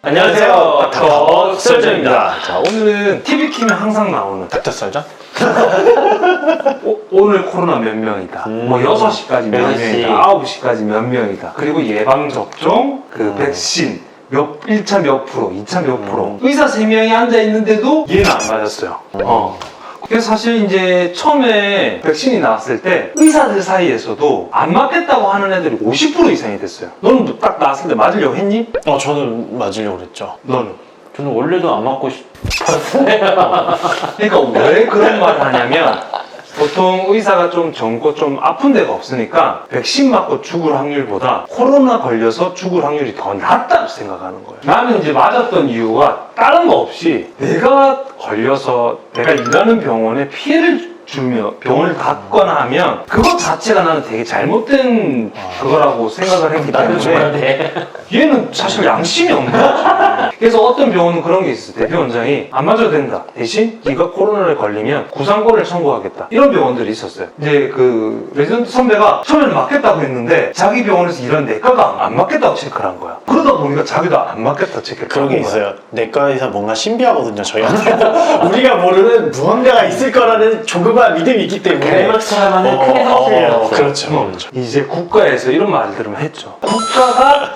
안녕하세요. 닥터 설전입니다. 자, 오늘은 TV 키면 항상 나오는 닥터 설전? 오늘 코로나 몇 명이다. 뭐 6시까지 몇 명이다. 9시까지 몇 명이다. 그리고 예방접종, 백신, 1차 몇 프로, 2차 몇 프로. 의사 3명이 앉아있는데도 얘는 안 맞았어요. 그래서 사실 이제 처음에 백신이 나왔을 때 의사들 사이에서도 안 맞겠다고 하는 애들이 50% 이상이 됐어요. 너는 딱 나왔을 때 맞으려고 했니? 저는 맞으려고 그랬죠. 너는? 저는 원래도 안 맞고 싶었어요. 그러니까 왜 그런 말을 하냐면 보통 의사가 좀 젊고 좀 아픈 데가 없으니까 백신 맞고 죽을 확률보다 코로나 걸려서 죽을 확률이 더 낮다고 생각하는 거예요. 나는 이제 맞았던 이유가 다른 거 없이 내가 걸려서 내가 일하는 병원에 피해를 주며 병원을 닫거나 하면 그것 자체가 나는 되게 잘못된 그거라고 생각을 했기 때문에 얘는 사실 양심이 없는 거지. 그래서 어떤 병원은 그런 게 있어. 대표 원장이 안 맞아도 된다. 대신 네가 코로나에 걸리면 구상권을 청구하겠다. 이런 병원들이 있었어요. 이제 그 레지던트 선배가 처음에는 맞겠다고 했는데 자기 병원에서 일하는 내과가 안 맞겠다고 체크를 한 거야. 그러다 보니까 자기도 안 맞겠다 체크를 그런 게 한 거야. 있어요. 내과에서 뭔가 신비하거든요, 저희한테. 우리가 모르는 무언가가 있을 거라는 조그마한 믿음이 있기 때문에. 그래서야만은 크게 사실이에요. 그렇죠. 이제 국가에서 이런 말을 들으면 했죠. 국가가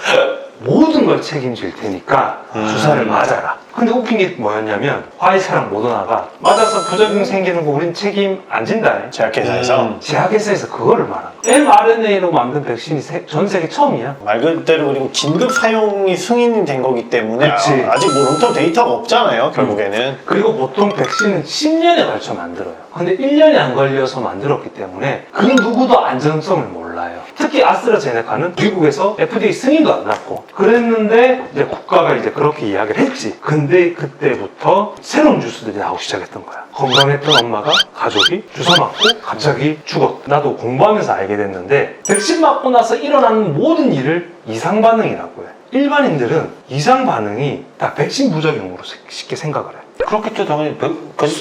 모든 걸 책임질 테니까 주사를 맞아라. 근데 웃긴 게 뭐였냐면 화이자랑 모더나가 맞아서 부작용 생기는 거 우린 책임 안 진다. 제약회사에서. 제약회사에서 그거를 말한 거야. mRNA로 만든 백신이 전 세계 처음이야. 말 그대로 그리고 긴급 사용이 승인이 된 거기 때문에 그치. 아직 뭐 롱텀 데이터가 없잖아요, 결국에는. 그리고 보통 백신은 10년에 걸쳐 만들어요. 근데 1년이 안 걸려서 만들었기 때문에 그 누구도 안전성을 몰라요. 특히 아스트라제네카는 미국에서 FDA 승인도 안 났고 그랬는데 이제 국가가 이제 그렇게 이야기를 했지. 근데 그때부터 새로운 뉴스들이 나오기 시작했던 거야. 건강했던 엄마가 가족이 주사 맞고 갑자기 죽었다. 나도 공부하면서 알게 됐는데 백신 맞고 나서 일어나는 모든 일을 이상 반응이라고 해. 일반인들은 이상 반응이 다 백신 부작용으로 쉽게 생각을 해. 그렇겠죠. 당연히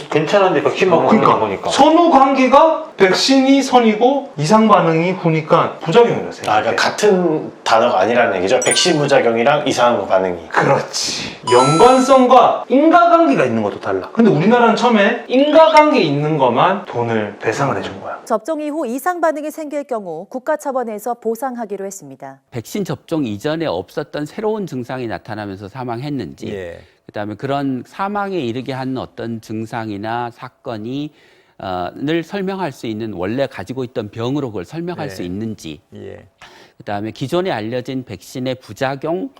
괜찮은데 백신 맞고 그런 거니까. 선후 관계가 백신이 선이고 이상 반응이 후니까 부작용이라고 생각해. 그러니까 같은 단어가 아니라는 얘기죠. 백신 부작용이랑 이상 반응이. 그렇지. 연관성과 인과관계가 있는 것도 달라. 근데 우리나라는 처음에 인과관계 있는 것만 돈을 배상을 해준 거야. 접종 이후 이상 반응이 생길 경우 국가 차원에서 보상하기로 했습니다. 백신 접종 이전에 없었던 새로운 증상이 나타나면서 사망했는지, 그다음에 그런 사망에 이르게 한 어떤 증상이나 사건이 늘 설명할 수 있는 원래 가지고 있던 병으로 그걸 설명할 수 있는지, 그다음에 기존에 알려진 백신의 부작용이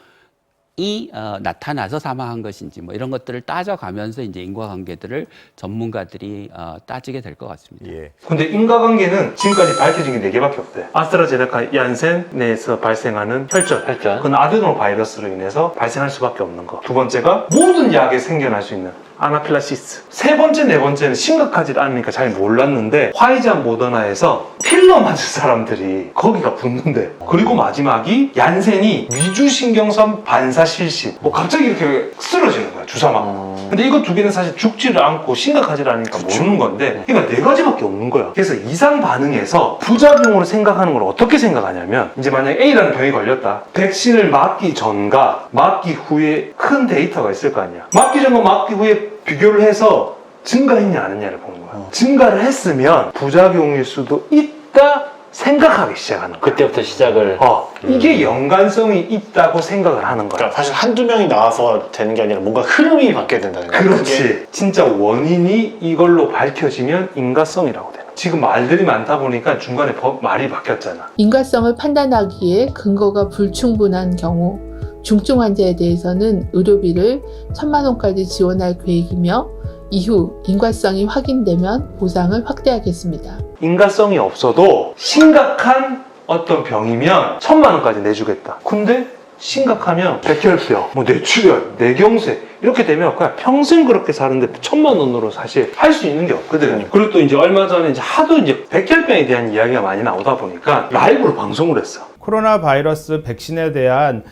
나타나서 사망한 것인지 뭐 이런 것들을 따져가면서 이제 인과관계들을 전문가들이 따지게 될 것 같습니다. 근데 인과관계는 지금까지 밝혀진 게 4개밖에 없대. 아스트라제네카 얀센에서 발생하는 혈전. 그건 아데노 바이러스로 인해서 발생할 수밖에 없는 거. 두 번째가 모든 약에 생겨날 수 있는 아나필락시스. 세 번째, 네 번째는 심각하지 않으니까 잘 몰랐는데 화이자 모더나에서 필러 맞은 사람들이 거기가 붙는데. 그리고 마지막이 얀센이 위주신경선 반사실신. 뭐 갑자기 이렇게 쓰러지는 거야, 주사 맞고. 근데 이거 두 개는 사실 죽지를 않고 심각하지 않으니까 모르는 건데, 그러니까 4가지밖에 없는 거야. 그래서 이상 반응에서 부작용으로 생각하는 걸 어떻게 생각하냐면, 이제 만약에 A라는 병이 걸렸다. 백신을 맞기 전과 맞기 후에 큰 데이터가 있을 거 아니야. 맞기 전과 맞기 후에 비교를 해서 증가했냐 안 했냐를 보는 거야. 증가를 했으면 부작용일 수도 있다 생각하기 시작하는 거야. 그때부터 시작을. 이게 연관성이 있다고 생각을 하는 거야. 그러니까 사실 한두 명이 나와서 되는 게 아니라 뭔가 흐름이 바뀌어야 된다는 거예요. 그렇지. 진짜 원인이 이걸로 밝혀지면 인과성이라고 되는. 지금 말들이 많다 보니까 중간에 말이 바뀌었잖아. 인과성을 판단하기에 근거가 불충분한 경우 중증 환자에 대해서는 의료비를 1,000만 원까지 지원할 계획이며 이후 인과성이 확인되면 보상을 확대하겠습니다. 인과성이 없어도 심각한 어떤 병이면 1,000만 원까지 내주겠다. 근데 심각하면 백혈병, 뭐 뇌출혈, 뇌경색 이렇게 되면 그냥 평생 그렇게 사는데 1,000만 원으로 사실 할 수 있는 게 없거든. 그리고 또 이제 얼마 전에 이제 하도 이제 백혈병에 대한 이야기가 많이 나오다 보니까 라이브로 방송을 했어. 코로나 바이러스 백신에 대한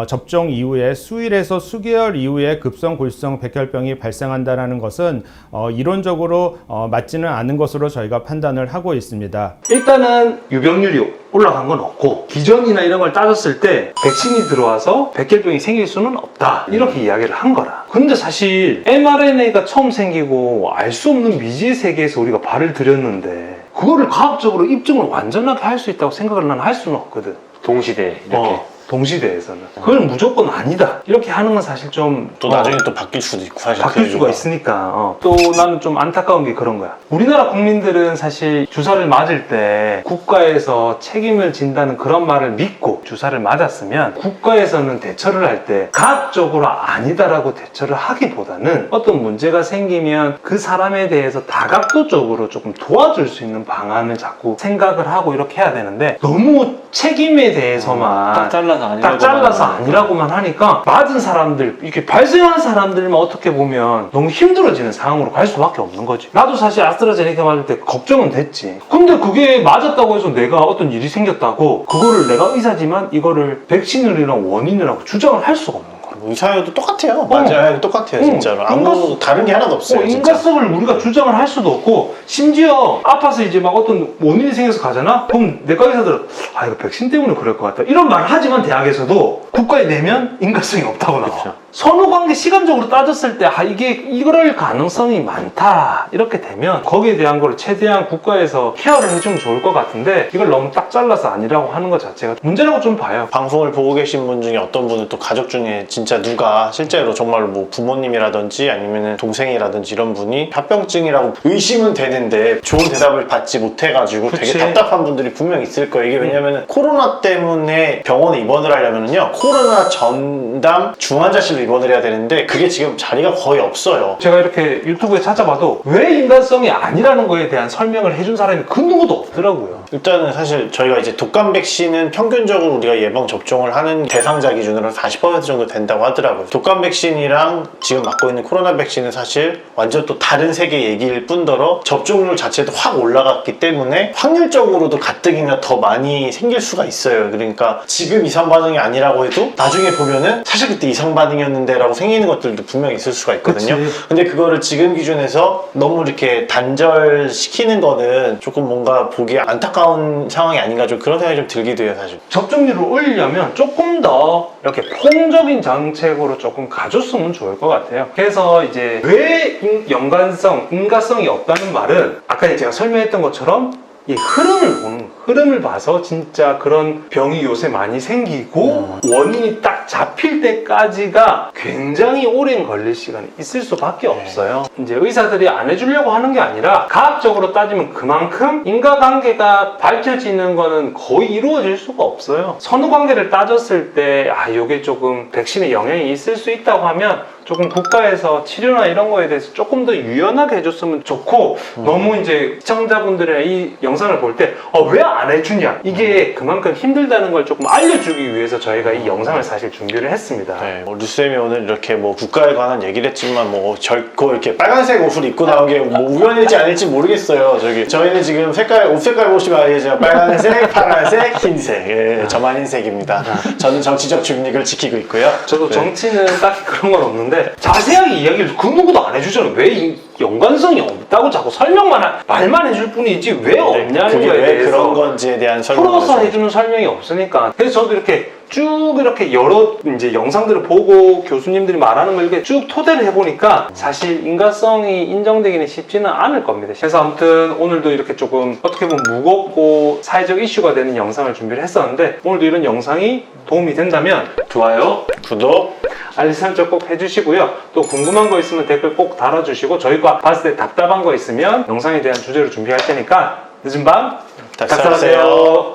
접종 이후에 수일에서 수개월 이후에 급성 골수성 백혈병이 발생한다는 것은 이론적으로 맞지는 않은 것으로 저희가 판단을 하고 있습니다. 일단은 유병률이 올라간 건 없고 기전이나 이런 걸 따졌을 때 백신이 들어와서 백혈병이 생길 수는 없다 이렇게 이야기를 한 거라. 근데 사실 mRNA가 처음 생기고 알 수 없는 미지의 세계에서 우리가 발을 들였는데 그거를 과학적으로 입증을 완전하게 할 수 있다고 생각을 난 할 수는 없거든. 동시대 이렇게. 동시대에서는 그걸 무조건 아니다 이렇게 하는 건 사실 좀 또 나중에 또 바뀔 수도 있고 사실 바뀔 그 수가 이유가. 있으니까 또 나는 좀 안타까운 게 그런 거야. 우리나라 국민들은 사실 주사를 맞을 때 국가에서 책임을 진다는 그런 말을 믿고 주사를 맞았으면 국가에서는 대처를 할 때 과학적으로 아니다라고 대처를 하기보다는 어떤 문제가 생기면 그 사람에 대해서 다각도적으로 조금 도와줄 수 있는 방안을 자꾸 생각을 하고 이렇게 해야 되는데 너무 책임에 대해서만 딱 딱 잘라서 아니라고만 하니까 맞은 사람들, 이렇게 발생한 사람들만 어떻게 보면 너무 힘들어지는 상황으로 갈 수밖에 없는 거지. 나도 사실 아스트라제네카 맞을 때 걱정은 됐지. 근데 그게 맞았다고 해서 내가 어떤 일이 생겼다고 그거를 내가 의사지만 이거를 백신이랑 원인이라고 주장을 할 수가 없는 거야. 의사여도 똑같아요. 맞아요. 똑같아요. 진짜로. 아무 다른 게 하나도 없어요. 진짜. 인과성을 우리가 주장을 할 수도 없고 심지어 아파서 이제 막 어떤 원인이 생겨서 가잖아? 그럼 내과 의사들은 아 이거 백신 때문에 그럴 것 같다 이런 말을 하지만 대학에서도 국가에 내면 인과성이 없다고 나와. 그렇죠. 선후관계 시간적으로 따졌을 때 이게 이럴 가능성이 많다 이렇게 되면 거기에 대한 걸 최대한 국가에서 케어를 해주면 좋을 것 같은데 이걸 너무 딱 잘라서 아니라고 하는 것 자체가 문제라고 좀 봐요. 방송을 보고 계신 분 중에 어떤 분은 또 가족 중에 진짜 누가 실제로 정말로 뭐 부모님이라든지 아니면 동생이라든지 이런 분이 합병증이라고 의심은 되는데 좋은 대답을 받지 못해가지고 그치. 되게 답답한 분들이 분명 있을 거예요. 이게 왜냐면 코로나 때문에 병원에 입원을 하려면요 코로나 전담 중환자실로 입원을 해야 되는데 그게 지금 자리가 거의 없어요. 제가 이렇게 유튜브에 찾아봐도 왜 인간성이 아니라는 거에 대한 설명을 해준 사람이 그 누구도 없더라고요. 일단은 사실 저희가 이제 독감 백신은 평균적으로 우리가 예방 접종을 하는 대상자 기준으로 40% 정도 된다고 하더라고요. 독감 백신이랑 지금 맞고 있는 코로나 백신은 사실 완전 또 다른 세계 얘기일 뿐더러 접종률 자체도 확 올라갔기 때문에 확률적으로도 가뜩이나 더 많이 생길 수가 있어요. 그러니까 지금 이상 반응이 아니라고 해도 나중에 보면은 사실 그때 이상 반응이었는데 라고 생기는 것들도 분명히 있을 수가 있거든요. 그치. 근데 그거를 지금 기준에서 너무 이렇게 단절시키는 거는 조금 뭔가 보기 안타까운 상황이 아닌가 좀 그런 생각이 좀 들기도 해요 사실. 접종률을 올리려면 조금 더 이렇게 폭적인 정책으로 조금 가줬으면 좋을 것 같아요. 그래서 이제 왜 인과성이 없다는 말은 아까 제가 설명했던 것처럼 이 흐름을 봐서 진짜 그런 병이 요새 많이 생기고 원인이 딱 잡힐 때까지가 굉장히 오랜 걸릴 시간이 있을 수밖에 없어요. 이제 의사들이 안 해주려고 하는 게 아니라 과학적으로 따지면 그만큼 인과관계가 밝혀지는 거는 거의 이루어질 수가 없어요. 선후관계를 따졌을 때 요게 조금 백신에 영향이 있을 수 있다고 하면 조금 국가에서 치료나 이런 거에 대해서 조금 더 유연하게 해줬으면 좋고 너무 이제 시청자분들이나 이 영상을 볼 때 왜 안 해주냐 이게 그만큼 힘들다는 걸 조금 알려주기 위해서 저희가 이 영상을 사실 준비를 했습니다. 네, 류쌤이 오늘 이렇게 뭐 국가에 관한 얘기를 했지만 뭐 결코 이렇게 빨간색 옷을 입고 나온 게 뭐 우연일지 아닐지 모르겠어요. 저희는 지금 옷 색깔 보시면 알겠지만 빨간색, 파란색, 흰색. 예, 저만 흰색입니다. 저는 정치적 중립을 지키고 있고요. 저도 정치는 딱히 그런 건 없는데 자세하게 이야기를 그 누구도 안 해주잖아요. 왜 이 연관성이 없다고 자꾸 말만 해줄 뿐이지 왜 없냐는 그게 거에 왜 대해서 그런 건지에 대한 설명을 풀어서 해줘요. 해주는 설명이 없으니까. 그래서 저도 이렇게 쭉 이렇게 여러 이제 영상들을 보고 교수님들이 말하는 걸 이렇게 쭉 토대를 해보니까 사실 인과성이 인정되기는 쉽지는 않을 겁니다. 그래서 아무튼 오늘도 이렇게 조금 어떻게 보면 무겁고 사회적 이슈가 되는 영상을 준비를 했었는데 오늘도 이런 영상이 도움이 된다면 좋아요, 구독, 알림 설정 꼭 해주시고요. 또 궁금한 거 있으면 댓글 꼭 달아주시고 저희가 봤을 때 답답한 거 있으면 영상에 대한 주제로 준비할 테니까 늦은 밤 닭살하세요.